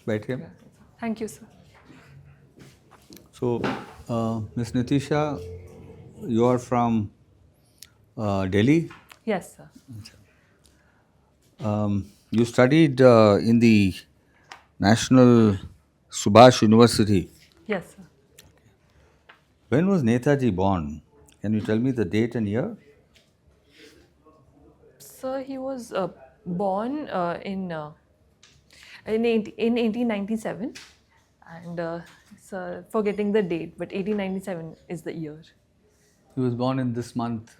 बैठिए. Thank you, sir. So, Ms. Nitisha, you are from Delhi. Yes, sir. You studied in the National Subhash University. Yes, sir. When was Netaji born? Can you tell me the date and year? Sir, he was born in 1897, and sir, forgetting the date, but 1897 is the year. He was born in this month.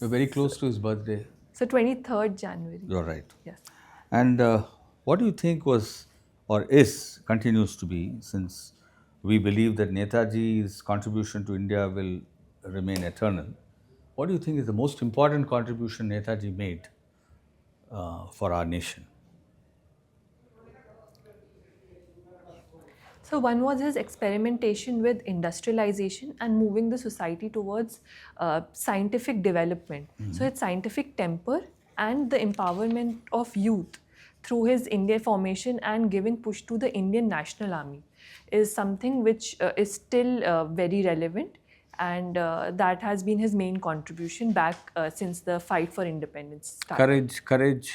You're very close to his birthday. So 23rd January. You're right. Yes. And what do you think was or continues to be, since we believe that Netaji's contribution to India will remain eternal, what do you think is the most important contribution Netaji made for our nation? So one was his experimentation with industrialization and moving the society towards scientific development. So his scientific temper and the empowerment of youth through his India formation and giving push to the Indian National Army is something which is still very relevant, and that has been his main contribution back since the fight for independence started. Courage.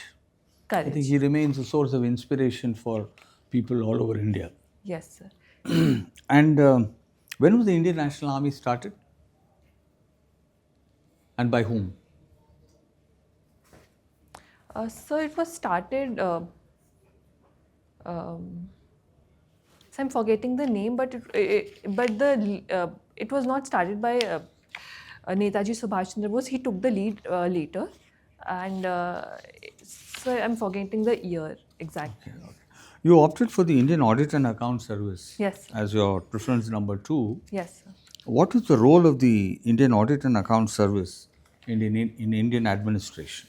I think Courage. he remains a source of inspiration for people all over India. Yes, sir. And when was the Indian National Army started? And by whom? So it was started, so I'm forgetting the name, but it was not started by Netaji Subhash Chandra Bose. He took the lead later, and so I'm forgetting the year exactly. Okay. You opted for the Indian Audit and Account Service. Yes. As your preference number 2. Yes, sir. What is the role of the Indian Audit and Account Service in Indian administration?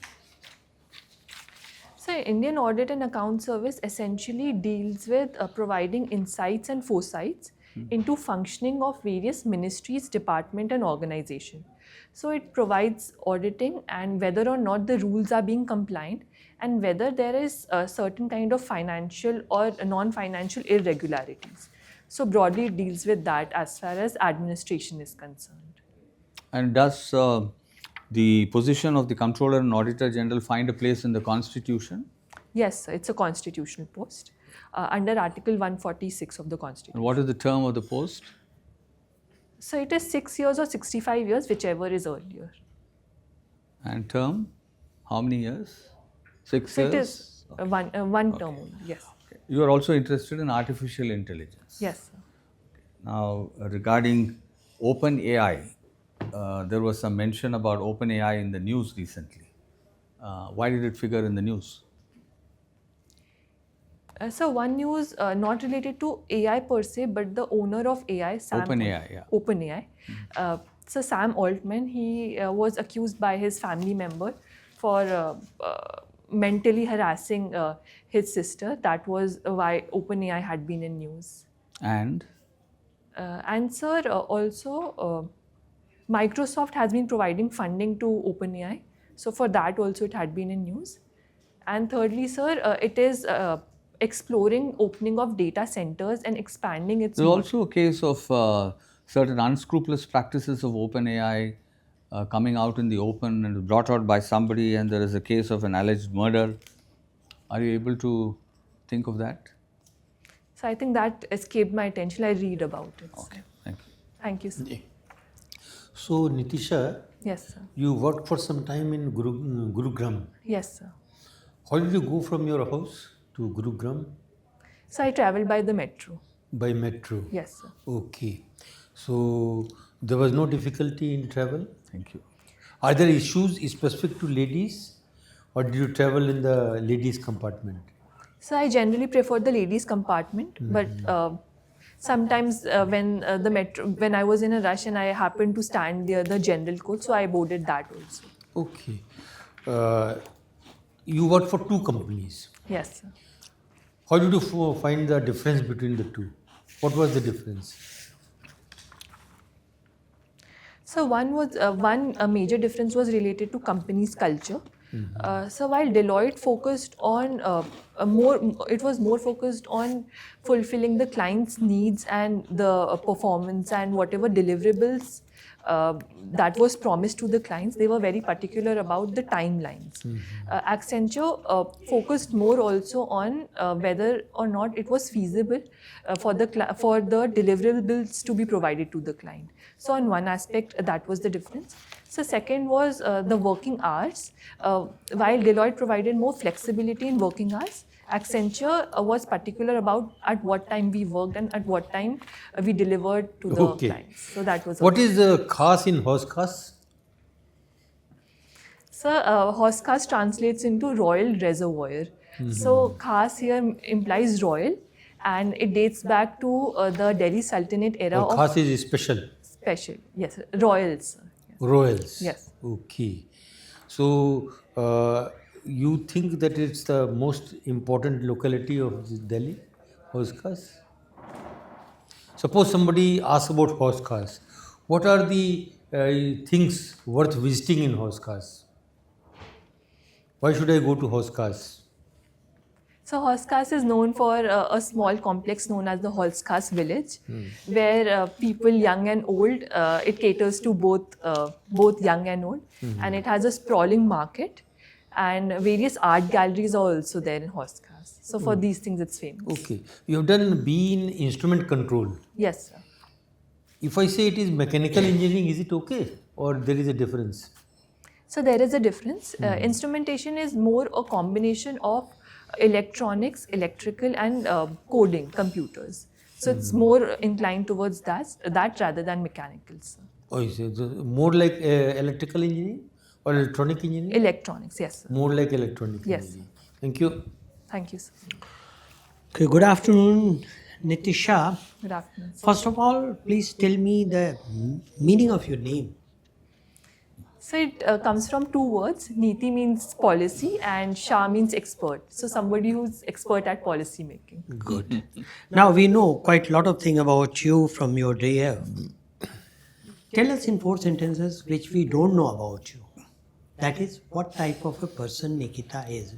So Indian Audit and Account Service essentially deals with providing insights and foresights into functioning of various ministries, department and organization. So it provides auditing and whether or not the rules are being compliant and whether there is a certain kind of financial or non-financial irregularities. So broadly it deals with that as far as administration is concerned. And does the position of the Comptroller and Auditor General find a place in the Constitution? Yes, sir, it's a constitutional post under Article 146 of the Constitution. And what is the term of the post? So it is 6 years or 65 years, whichever is earlier. And term? How many years? 6 So years? it is one term only, yes. Okay. You are also interested in artificial intelligence. Yes, sir. Now, regarding OpenAI, there was some mention about OpenAI in the news recently. Why did it figure in the news? So one news not related to AI per se, but the owner of AI, Sam. OpenAI, yeah. OpenAI. So Sam Altman, he was accused by his family member for mentally harassing his sister. That was why OpenAI had been in news. And Sir, also Microsoft has been providing funding to OpenAI. So for that also it had been in news. And thirdly, sir, it is exploring opening of data centers and expanding its... There's also a case of certain unscrupulous practices of OpenAI coming out in the open and brought out by somebody, and there is a case of an alleged murder. Are you able to think of that? So I think that escaped my attention. I read about it. Okay, thank you. Thank you, sir. Yeah. So, Nitisha, Yes, sir. you worked for some time in Gurugram. Yes, sir. How did you go from your house to Gurugram? So I traveled by the metro. By metro? Yes, sir. Okay. So, there was no difficulty in travel? Thank you. Are there issues specific to ladies, or did you travel in the ladies compartment? So I generally prefer the ladies compartment, but sometimes when I was in a rush and I happened to stand near the general coach, so I boarded that also. Okay. You worked for 2 companies. Yes, sir. How did you find the difference between the 2? What was the difference? So one major difference was related to company's culture. So while Deloitte focused on it was more focused on fulfilling the client's needs and the performance and whatever deliverables that was promised to the clients. They were very particular about the timelines. Accenture focused more also on whether or not it was feasible for the deliverables to be provided to the client. So on one aspect, that was the difference. So second was the working hours. While Deloitte provided more flexibility in working hours, Accenture was particular about at what time we worked and at what time we delivered to the clients. So that was What is the 𝐻𝐻 in 𝐻𝐻? So 𝐻𝐻 translates into royal reservoir. So 𝐻 here implies royal, and it dates back to the Delhi Sultanate era of 𝐻𝐻 is special. special, yes, royals. Royals. Yes. Okay. So you think that it's the most important locality of Delhi, 𝐻𝐻? Suppose somebody asks about 𝐻𝐻. What are the things worth visiting in 𝐻𝐻? Why should I go to 𝐻𝐻? So 𝐻𝐻 is known for a small complex known as the 𝐻𝐻 village, where people young and old, it caters to both young and old, and it has a sprawling market, and various art galleries are also there in 𝐻𝐻. So for these things, it's famous. Okay. You have done B in instrument control. Yes, sir. If I say it is mechanical engineering, is it okay, or there is a difference? So there is a difference. Instrumentation is more a combination of electronics, electrical, and coding, computers. So it's more inclined towards that rather than mechanical, sir. Oh, is it more like electrical engineering or electronic engineering? Electronics, yes, sir. More like electronic Yes. engineering. Thank you. Thank you, sir. Okay, good afternoon, Nitisha. Good afternoon, sir. First of all, please tell me the meaning of your name. So it comes from two words. Niti means policy and Shah means expert. So somebody who's expert at policy making. Good. Now we know quite a lot of things about you from your day. Tell us in 4 sentences which we don't know about you. That is, what type of a person Nikita is.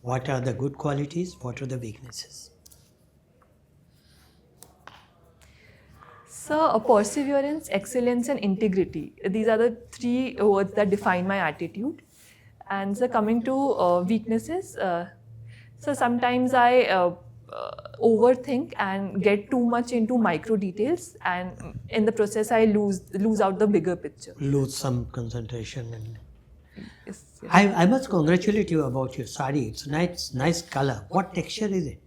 What are the good qualities? What are the weaknesses? So perseverance, excellence, and integrity. These are the 3 words that define my attitude. And so coming to weaknesses, so sometimes I overthink and get too much into micro details, and in the process I lose out the bigger picture. Lose some concentration. And Yes, yes. I must congratulate you about your sari. It's nice color. What texture is it?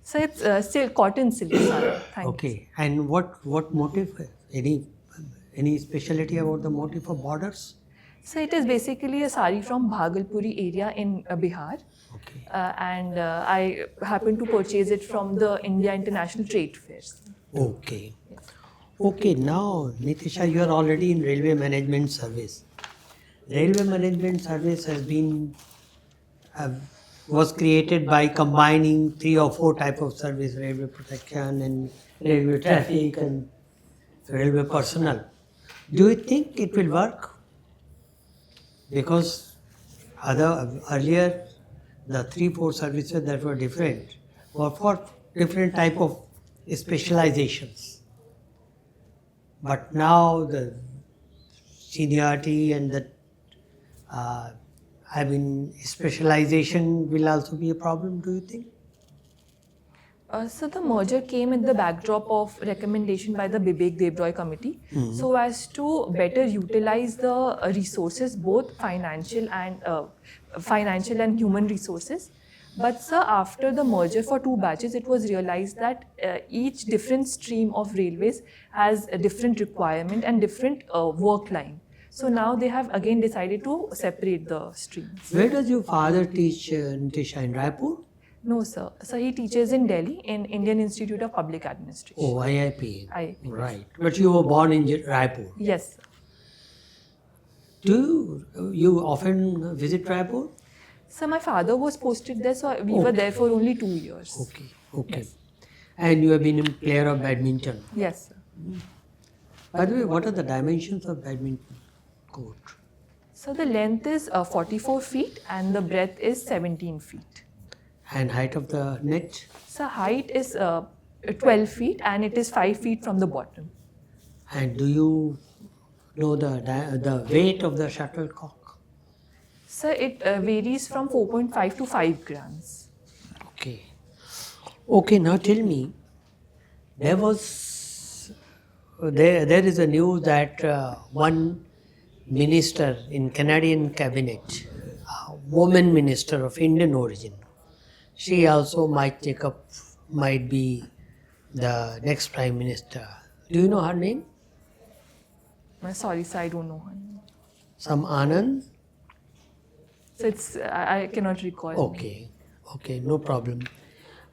So it's still cotton silk saree. Thank you. Okay. And what motif? Any specialty about the motif of borders? So it is basically a sari from Bhagalpuri area in Bihar. Okay. And I happened to purchase it from the India International Trade Fairs. Okay. Okay, now Nitisha, you are already in Railway Management Service. Railway Management Service has been was created by combining 3 or 4 type of service: railway protection and railway traffic and railway personnel. Do you think it will work? Because earlier the 3-4 services that were different were for different type of specializations. But now the seniority and the specialization will also be a problem, do you think? So the merger came in the backdrop of recommendation by the 𝐫𝐵𝐾 𝐍𝐢𝐫𝐲 committee, so as to better utilize the resources, both financial and human resources. But sir, after the merger for 2 batches, it was realized that each different stream of railways has a different requirement and different work line. So now they have again decided to separate the streams. Where does your father teach, Nitisha, in Raipur? No, sir. So he teaches in Delhi in Indian Institute of Public Administration. Oh, IIP. IIP. Right. But you were born in Raipur. Yes, sir. Do you often visit Raipur? So my father was posted there, so we were there for only 2 years. Okay, okay. Yes. And you have been a player of badminton. Yes, sir. By the way, what are the dimensions of badminton court? So the length is 44 feet and the breadth is 17 feet. And height of the net? So height is 12 feet and it is 5 feet from the bottom. And do you know the weight of the shuttlecock? So it varies from 4.5 to 5 grams. Okay. Okay, now tell me, there is a news that one minister in Canadian cabinet, a woman minister of Indian origin, she also might be the next prime minister. Do you know her name? Sorry, sir, I don't know her name. Some Anand? So it's I cannot recall. Okay, okay, no problem.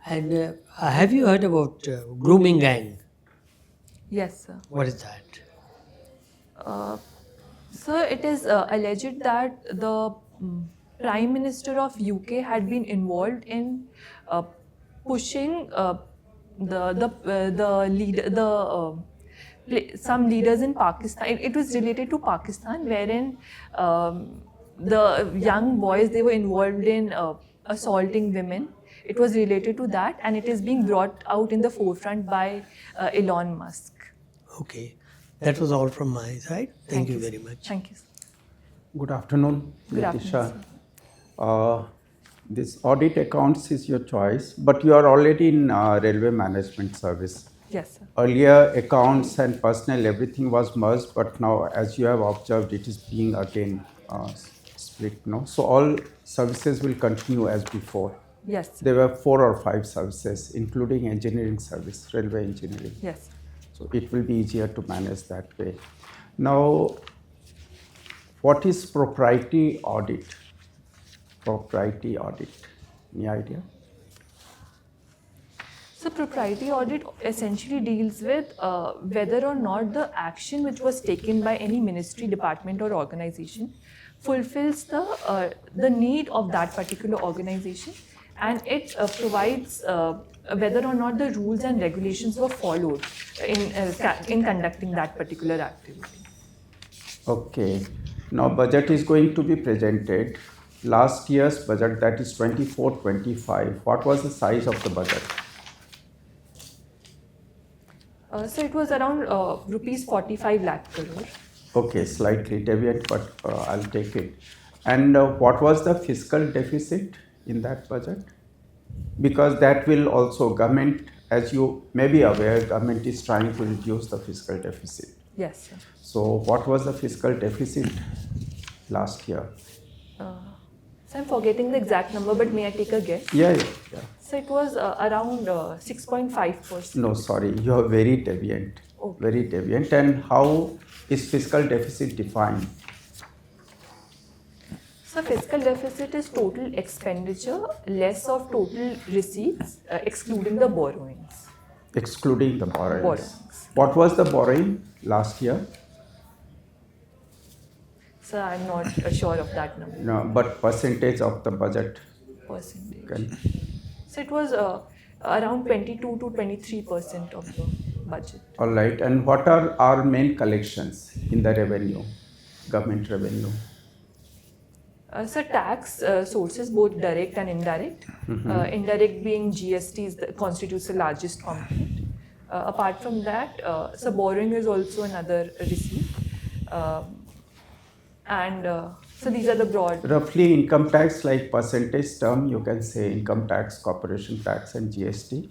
And have you heard about grooming gang? Yes, sir. What is that? So it is alleged that the Prime Minister of UK had been involved in pushing some leaders in Pakistan. It was related to Pakistan, wherein the young boys, they were involved in assaulting women. It was related to that, and it is being brought out in the forefront by Elon Musk. Okay, that was all from my side. Thank you sir. very much. Thank you, sir. Good afternoon, Good Nitisha. afternoon, This audit accounts is your choice, but you are already in railway management service. Yes, sir. Earlier, accounts and personnel, everything was merged, but now, as you have observed, it is being again split. No, so all services will continue as before. Yes, sir. There were 4 or 5 services, including engineering service, railway engineering. Yes. So it will be easier to manage that way. Now, what is proprietary audit? Proprietary audit, any idea? So proprietary audit essentially deals with whether or not the action which was taken by any ministry, department or organization fulfills the need of that particular organization, and it provides whether or not the rules and regulations were followed in conducting that particular activity. Okay. Now budget is going to be presented. Last year's budget, that is 24-25. What was the size of the budget? So it was around rupees 45 lakh crore. Okay, slightly deviant, but I'll take it. And what was the fiscal deficit in that budget? Because that will also, government, as you may be aware, government is trying to reduce the fiscal deficit. Yes, sir. So what was the fiscal deficit last year? So I'm forgetting the exact number, but may I take a guess? Yeah. So it was around 6.5%. No, sorry, you are very deviant. Okay. Very deviant. And how is fiscal deficit defined? So fiscal deficit is total expenditure less of total receipts, excluding the borrowings. Excluding the borrowings. Borrowings. What was the borrowing last year? So I'm not sure of that number. No, but percentage of the budget. Percentage. Can, So it was around 22 to 23% of the budget. all right. And what are our main collections in the revenue, government revenue? So tax sources, both direct and indirect. Indirect being GST constitutes the largest component. Apart from that, so borrowing is also another receipt. So these are the broad. Roughly income tax, like percentage term, you can say income tax, corporation tax and GST.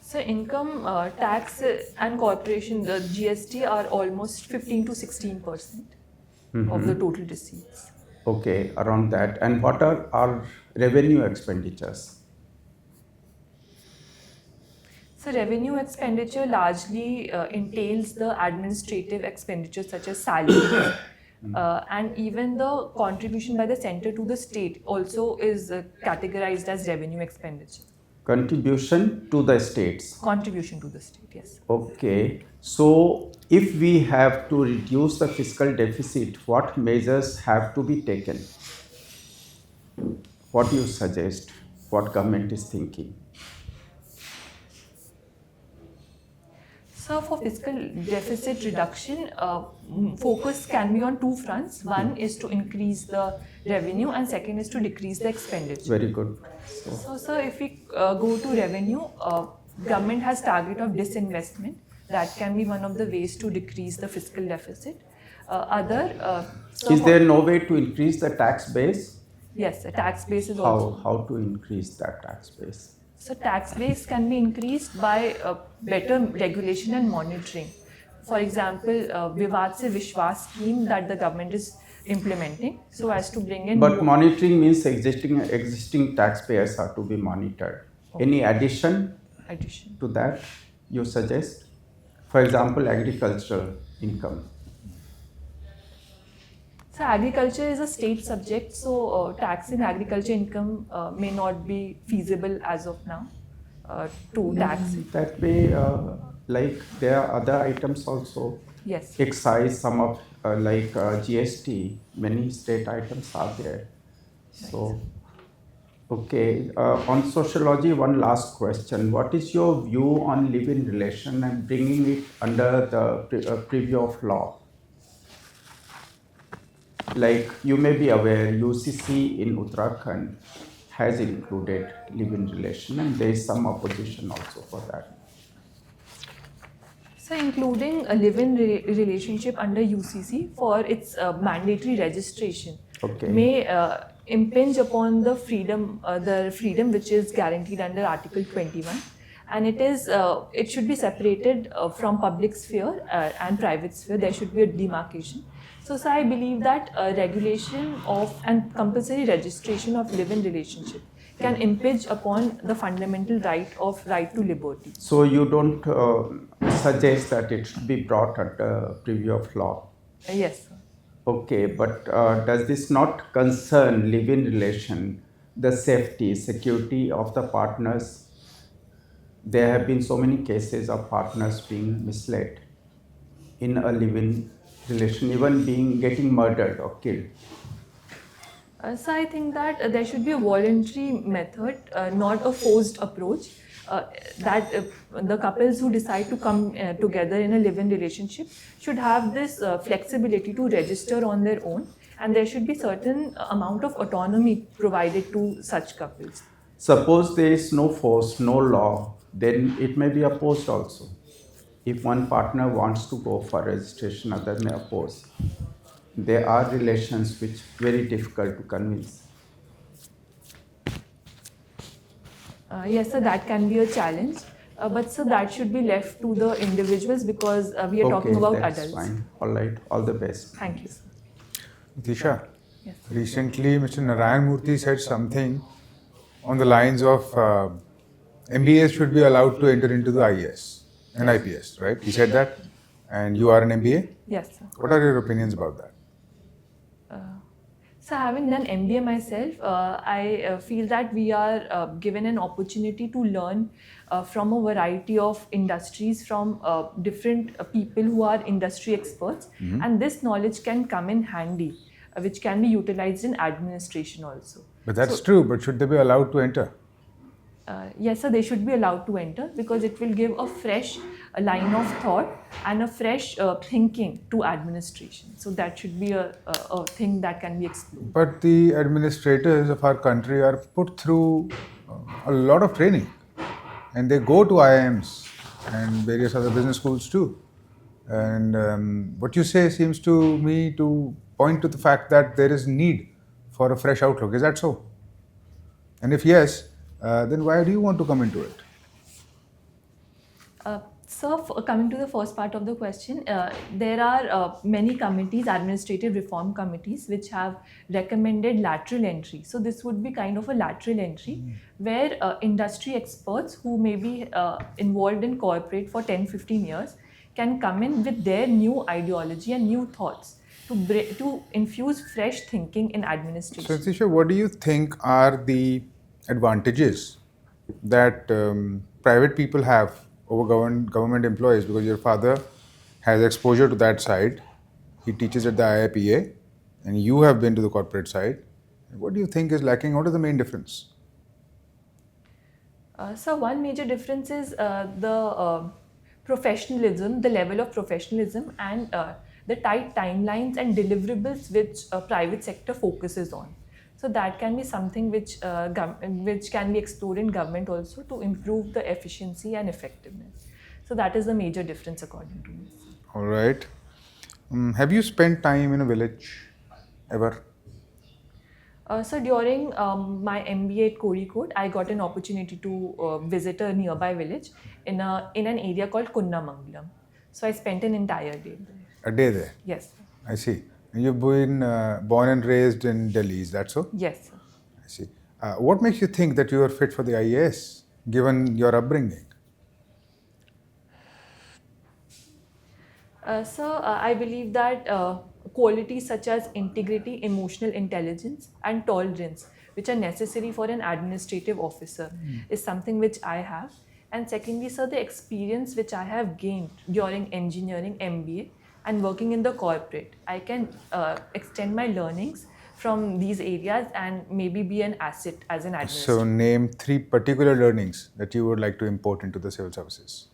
So income tax and corporation, the GST are almost 15 to 16% of the total receipts. Okay, around that. And what are our revenue expenditures? So revenue expenditure largely entails the administrative expenditure such as salaries and even the contribution by the center to the state also is categorized as revenue expenditure. Contribution to the states. Contribution to the state, yes. Okay, so if we have to reduce the fiscal deficit, what measures have to be taken? What do you suggest? What government is thinking? So So for fiscal deficit reduction, focus can be on two fronts. One is to increase the revenue and second is to decrease the expenditure. Very good. So sir, if we go to revenue, government has target of disinvestment. That can be one of the ways to decrease the fiscal deficit. Is there no way to increase the tax base? Yes, the tax base is also. How to increase that tax base? So tax base can be increased by better regulation and monitoring. For example, Vivad Se Vishwas scheme that the government is implementing, so as to bring in. But monitoring means existing taxpayers are to be monitored. Okay. Any addition Addition to that you suggest? For example, agricultural income. So agriculture is a state subject, so tax in agriculture income may not be feasible as of now to tax it. That way, like there are other items also. Yes. Excise, some of like GST, many state items are there. So, okay. On sociology, one last question. What is your view on live-in relation and bringing it under the preview of law? Like you may be aware, UCC in Uttarakhand has included live-in relation and there is some opposition also for that. So including a live-in relationship under UCC for its mandatory registration may impinge upon the freedom which is guaranteed under Article 21, and it should be separated from public sphere and private sphere. There should be a demarcation. So I believe that regulation of and compulsory registration of live-in relationship can impinge upon the fundamental right to liberty. So you don't suggest that it should be brought under preview of law? Yes, sir. Okay, but does this not concern live-in relation, the safety, security of the partners? There have been so many cases of partners being misled in a live-in relation, even getting murdered or killed. So I think that there should be a voluntary method, not a forced approach. That the couples who decide to come together in a live-in relationship should have this flexibility to register on their own, and there should be certain amount of autonomy provided to such couples. Suppose there is no force, no law, then it may be opposed also. If one partner wants to go for registration, other may oppose. There are relations which are very difficult to convince. Yes, sir, that can be a challenge. But sir, that should be left to the individuals because we are talking about that's adults. Fine. All right. All the best. Thank you, sir. NITISHA, Yes. recently Mr. Narayan Murthy said something on the lines of MBAs should be allowed to enter into the IAS and IPS, right? He said that, and you are an MBA? Yes, sir. What are your opinions about that? So having done MBA myself, I feel that we are given an opportunity to learn from a variety of industries, from different people who are industry experts, and this knowledge can come in handy, which can be utilized in administration also. But that's true, but should they be allowed to enter? Yes, sir, they should be allowed to enter because it will give a fresh line of thought and a fresh thinking to administration. So that should be a thing that can be explored. But the administrators of our country are put through a lot of training, and they go to IIMs and various other business schools too. And what you say seems to me to point to the fact that there is need for a fresh outlook. Is that so? And if yes, then why do you want to come into it? Sir, coming to the first part of the question, there are many committees, administrative reform committees, which have recommended lateral entry. So this would be kind of a lateral entry where industry experts who may be involved in corporate for 10-15 years can come in with their new ideology and new thoughts to infuse fresh thinking in administration. So, NITISHA, what do you think are the advantages that private people have over government employees? Because your father has exposure to that side. He teaches at the IIPA, and you have been to the corporate side. What do you think is lacking? What is the main difference? So one major difference is the professionalism, the level of professionalism, and the tight timelines and deliverables which private sector focuses on. So that can be something which can be explored in government also to improve the efficiency and effectiveness. So that is the major difference according to me. All right. Have you spent time in a village ever? So during my MBA at Kozhikode, I got an opportunity to visit a nearby village in an area called Kunnamangalam. So I spent an entire day there. A day there. Yes, sir. I see. And you've been born and raised in Delhi, is that so? Yes, sir. I see. What makes you think that you are fit for the IAS, given your upbringing? I believe that qualities such as integrity, emotional intelligence, and tolerance, which are necessary for an administrative officer, is something which I have. And secondly, sir, the experience which I have gained during engineering MBA and working in the corporate, I can extend my learnings from these areas and maybe be an asset as an administrator. So, name 3 particular learnings that you would like to import into the civil services.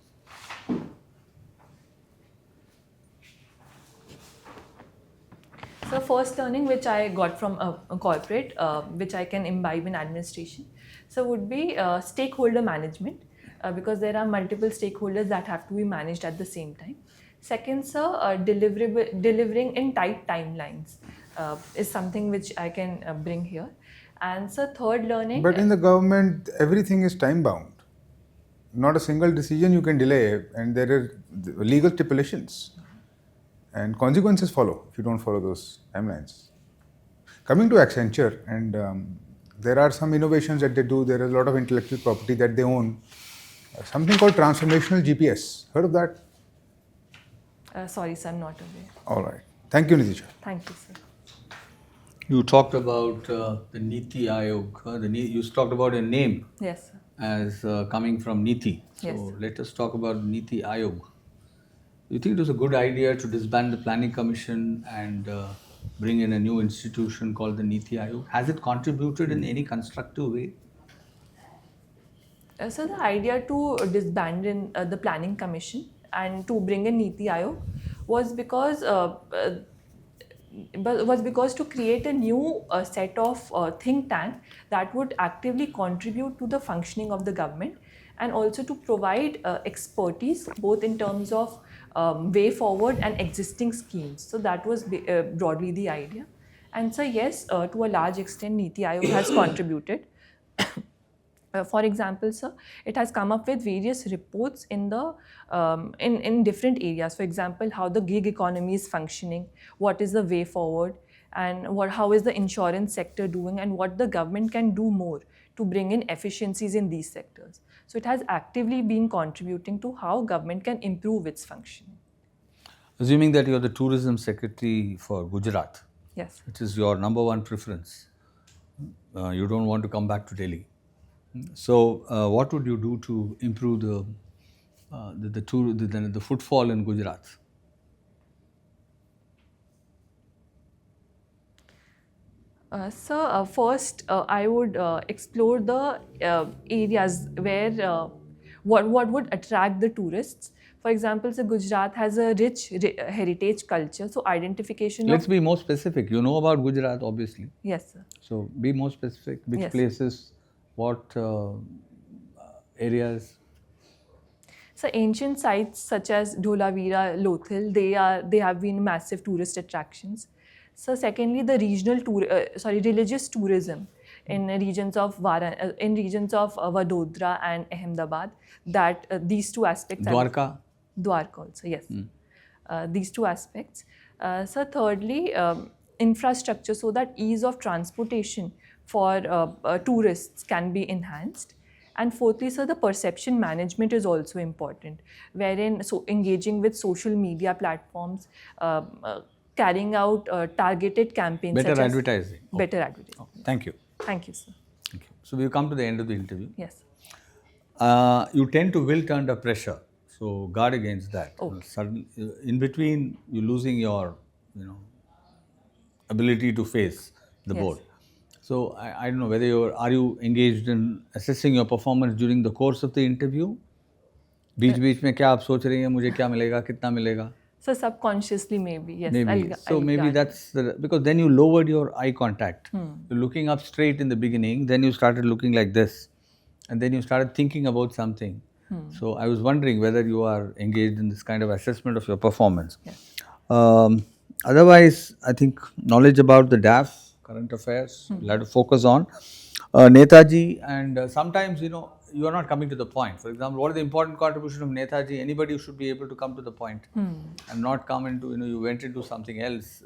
So first learning which I got from a corporate, which I can imbibe in administration, so would be stakeholder management, because there are multiple stakeholders that have to be managed at the same time. Second, sir, delivering in tight timelines is something which I can bring here. And so third learning. But in the government, everything is time bound. Not a single decision you can delay, and there are legal stipulations. And consequences follow if you don't follow those timelines. Coming to Accenture, and there are some innovations that they do. There is a lot of intellectual property that they own. Something called transformational GPS. Heard of that? Sorry, sir, I'm not aware. All right. Thank you, Nitisha. Thank you, sir. You talked about the NITI Aayog. You talked about a name Yes, sir. as coming from NITI. So Yes. let us talk about NITI Aayog. You think it was a good idea to disband the Planning Commission and bring in a new institution called the NITI Aayog? Has it contributed in any constructive way? So the idea to disband the Planning Commission and to bring in NITI Aayog was because to create a new set of think tank that would actively contribute to the functioning of the government, and also to provide expertise both in terms of way forward and existing schemes. So that was broadly the idea. And so yes, to a large extent NITI Aayog has contributed. For example, sir, it has come up with various reports in the in different areas. For example, how the gig economy is functioning, what is the way forward, and how is the insurance sector doing, and what the government can do more to bring in efficiencies in these sectors. So it has actively been contributing to how government can improve its functioning. Assuming that you are the tourism secretary for Gujarat, Yes. which is your number one preference, you don't want to come back to Delhi. So, what would you do to improve the footfall in Gujarat? First, I would explore the areas where what would attract the tourists. For example, so Gujarat has a rich heritage culture, so identification Let's of... be more specific. You know about Gujarat, obviously. Yes, sir. So, be more specific. Which Yes. places, what areas? So ancient sites such as Dholavira, Lothal, they have been massive tourist attractions. So secondly, the religious tourism in regions of Vadodara and Ahmedabad. That these two aspects. Dwarka? Dwarka also, yes. These two aspects. So thirdly, infrastructure, so that ease of transportation for tourists can be enhanced. And fourthly, sir, the perception management is also important, wherein engaging with social media platforms, carrying out targeted campaigns. Better advertising. Better advertising. Okay. Thank you. Thank you, sir. Thank you. So, we've come to the end of the interview. Yes. You tend to wilt under pressure, so guard against that. Okay. In between, you're losing your, ability to face the Yes. board. So I don't know whether are you engaged in assessing your performance during the course of the interview? बीच बीच में क्या आप सोच रही हैं मुझे क्या मिलेगा कितना मिलेगा? So subconsciously maybe, yes. Maybe. So I'll maybe grant that's because then you lowered your eye contact. You're looking up straight in the beginning, then you started looking like this, and then you started thinking about something. So I was wondering whether you are engaged in this kind of assessment of your performance. Yes. Otherwise, I think knowledge about the DAF, current affairs, we'll have to focus on. Netaji, and sometimes, you are not coming to the point. For example, what is the important contribution of Netaji? Anybody should be able to come to the point and not come into, you went into something else.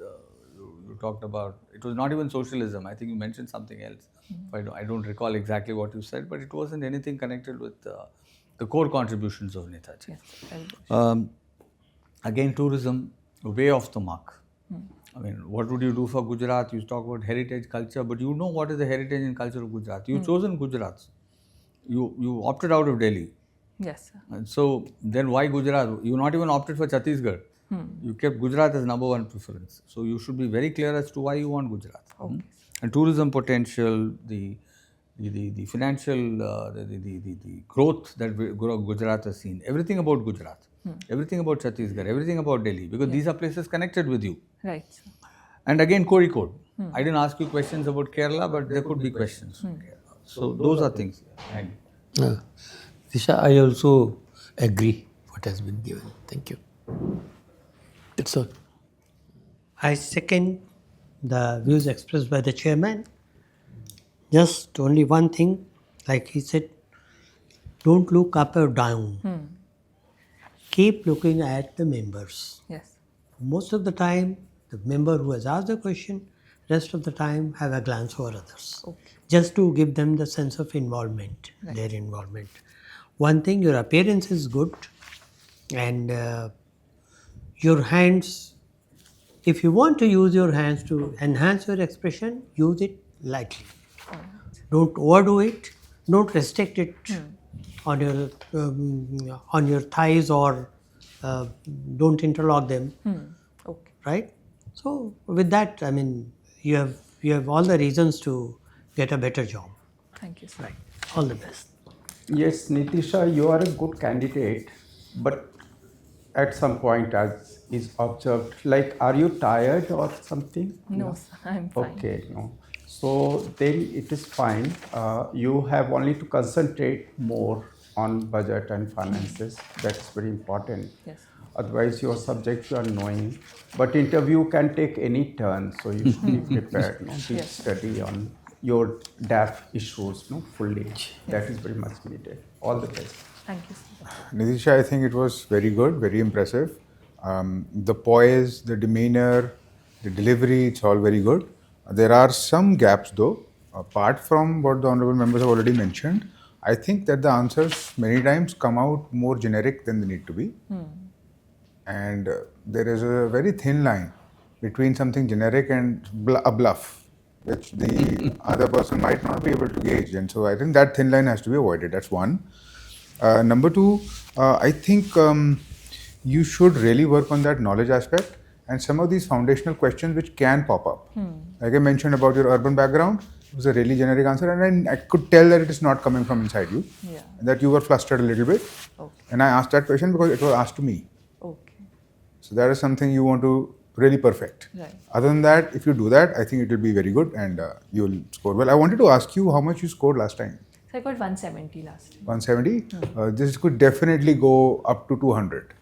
You talked about, it was not even socialism. I think you mentioned something else. I don't recall exactly what you said, but it wasn't anything connected with the core contributions of Netaji. Yes. Again, tourism, way off the mark. I mean, what would you do for Gujarat? You talk about heritage culture, but you know what is the heritage and culture of Gujarat. You've chosen Gujarat. You opted out of Delhi. Yes, sir. And so then why Gujarat? You not even opted for Chhattisgarh. You kept Gujarat as number one preference. So you should be very clear as to why you want Gujarat. Okay. And tourism potential, the financial, the growth that Gujarat has seen, everything about Gujarat, everything about Chhattisgarh, everything about Delhi, because these are places connected with you. Right, sir. And again, Kozhikode. I didn't ask you questions about Kerala, but there could be questions from Kerala. So those are things. Disha, I also agree what has been given. Thank you. That's all. I second the views expressed by the chairman. Just only one thing, like he said, don't look up or down. Keep looking at the members. Yes. Most of the time, the member who has asked the question, rest of the time have a glance over others. Okay. Just to give them the sense of involvement, their involvement. One thing, your appearance is good, and your hands, if you want to use your hands to enhance your expression, use it lightly. Don't overdo it. Don't restrict it on your thighs, or don't interlock them. Okay. Right? So with that, I mean, you have all the reasons to get a better job. Thank you, sir. Right. All the best. Yes, Nitisha, you are a good candidate, but at some point, as is observed, like, are you tired or something? No, sir, I'm fine. Okay, no. So then it is fine. You have only to concentrate more on budget and finances. That's very important. Yes. Otherwise, your subject you are knowing. But interview can take any turn, so you should be prepared. Deep Yes. study on your DAF issues fully. That is very much needed. All the best. Thank you, sir. Nitisha, I think it was very good, very impressive. The poise, the demeanor, the delivery, it's all very good. There are some gaps though. Apart from what the honorable members have already mentioned, I think that the answers many times come out more generic than they need to be. And there is a very thin line between something generic and a bluff, which the other person might not be able to gauge. And so I think that thin line has to be avoided. That's one. Number two, I think you should really work on that knowledge aspect and some of these foundational questions which can pop up. Like I mentioned about your urban background, it was a really generic answer, and I could tell that it is not coming from inside you, Yeah. that you were flustered a little bit. Okay. And I asked that question because it was asked to me. Okay. So that is something you want to really perfect. Right. Other than that, if you do that, I think it will be very good and you will score well. I wanted to ask you how much you scored last time. So I got 170 last time. 170. This could definitely go up to 200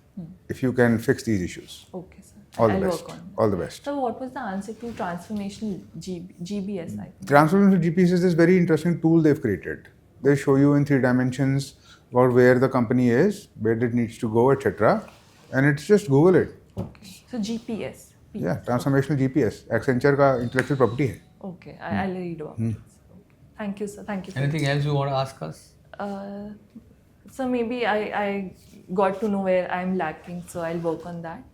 if you can fix these issues. Okay, sir. All the I'll best. work on it. All the best. So what was the answer to transformational GBS, I think? Transformational GPS is this very interesting tool they've created. They show you in 3 dimensions about where the company is, where it needs to go, etc. And it's just Google it. Okay. So GPS. Yeah, transformational GPS. Accenture का intellectual property है. Okay. I'll read about it. Thank you, sir. Thank you. Anything else you want to ask us? So maybe I got to know where I'm lacking, so I'll work on that.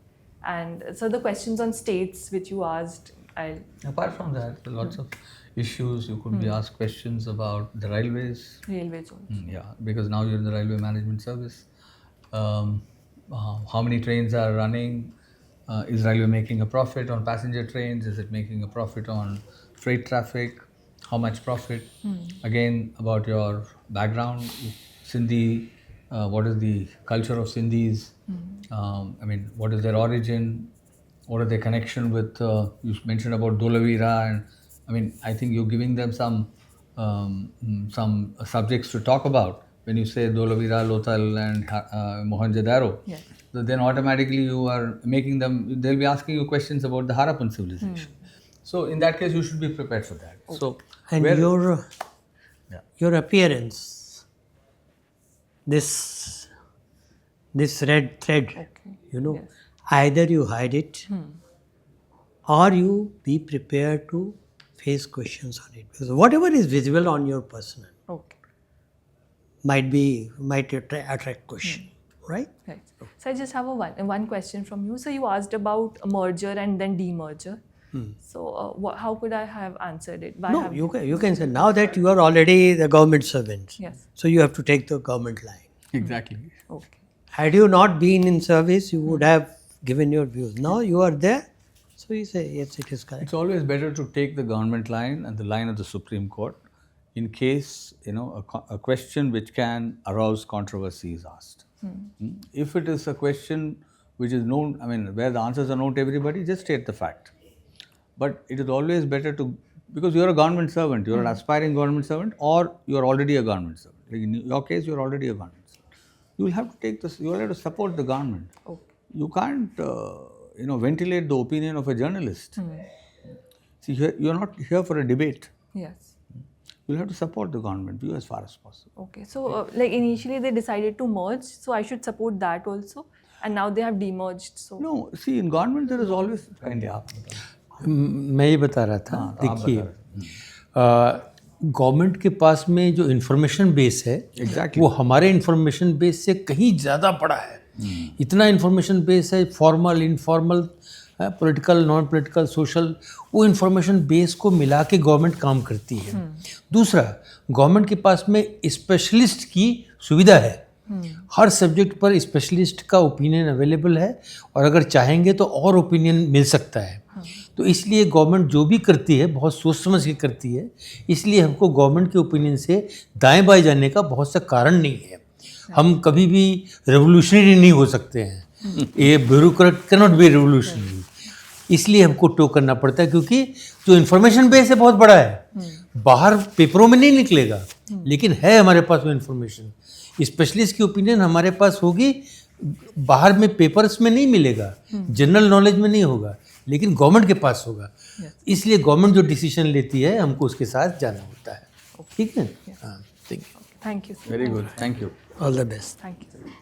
And so the questions on states which you asked, I'll... Apart from that, there are lots of issues. You could be asked questions about the railways. Railways also. Yeah, because now you're in the railway management service. How many trains are running? Is railway making a profit on passenger trains? Is it making a profit on freight traffic? How much profit? Again, about your background, Sindhi, what is the culture of Sindhis, I mean, what is their origin, what is their connection with, you mentioned about Dholavira, and I mean, I think you're giving them some subjects to talk about when you say Dholavira, Lothal and Mohenjo-daro. Yes. So then automatically you are making them, they'll be asking you questions about the Harappan civilization. So in that case, you should be prepared for that. So And where- your appearance, this red thread, you know, Yes. either you hide it or you be prepared to face questions on it. Because whatever is visible on your person Okay. might attract question, right? Right. So I just have one question from you. So you asked about a merger and then demerger. So how could I have answered it? Why No, have you can say now that you are already the government servant, Yes. so you have to take the government line. Exactly. Okay. Had you not been in service, you would have given your views. Now you are there, so you say yes, it is correct. It's always better to take the government line and the line of the Supreme Court in case, you know, a question which can arouse controversy is asked. If it is a question which is known, I mean, where the answers are known to everybody, just state the fact. But it is always better to, because you are a government servant, you are an aspiring government servant, or you are already a government servant. Like in your case, you are already a government servant. You will have to take this, you will have to support the government. Okay. You can't, you know, ventilate the opinion of a journalist. See, you are not here for a debate. Yes. You will have to support the government view as far as possible. Okay. So like initially they decided to merge, so I should support that also. And now they have demerged. So No, see, in government there is always kindly आप मैं ये बता रहा था, हाँ, तो आप देखिए गवर्नमेंट के पास में जो इंफॉर्मेशन बेस है Exactly. वो हमारे इंफॉर्मेशन बेस से कहीं ज़्यादा बड़ा है. इतना इंफॉर्मेशन बेस है, formal informal, political non political social, वो इंफॉर्मेशन बेस को मिला के गवर्नमेंट काम करती है. दूसरा, गवर्नमेंट के पास में स्पेशलिस्ट की सुविधा है. हर सब्जेक्ट पर स्पेशलिस्ट का ओपिनियन अवेलेबल है और अगर चाहेंगे तो और ओपिनियन मिल सकता है. तो इसलिए गवर्नमेंट जो भी करती है बहुत सोच समझ के करती है. इसलिए हमको गवर्नमेंट के ओपिनियन से दाएं बाएं जाने का बहुत सा कारण नहीं है. हम कभी भी रेवोल्यूशनरी नहीं हो सकते हैं. ये bureaucrat can not be revolutionary. इसलिए हमको टो करना पड़ता है क्योंकि जो इन्फॉर्मेशन बेस है बहुत बड़ा है. बाहर पेपरों में नहीं निकलेगा लेकिन है हमारे पास वो इन्फॉर्मेशन. स्पेशलिस्ट की ओपिनियन हमारे पास होगी, बाहर में पेपर्स में नहीं मिलेगा, जनरल नॉलेज में नहीं होगा, लेकिन गवर्नमेंट के पास होगा. इसलिए गवर्नमेंट जो डिसीजन लेती है हमको उसके साथ जाना होता है. ठीक है. हाँ, thank you. Very good. Thank you. All the best. Thank you.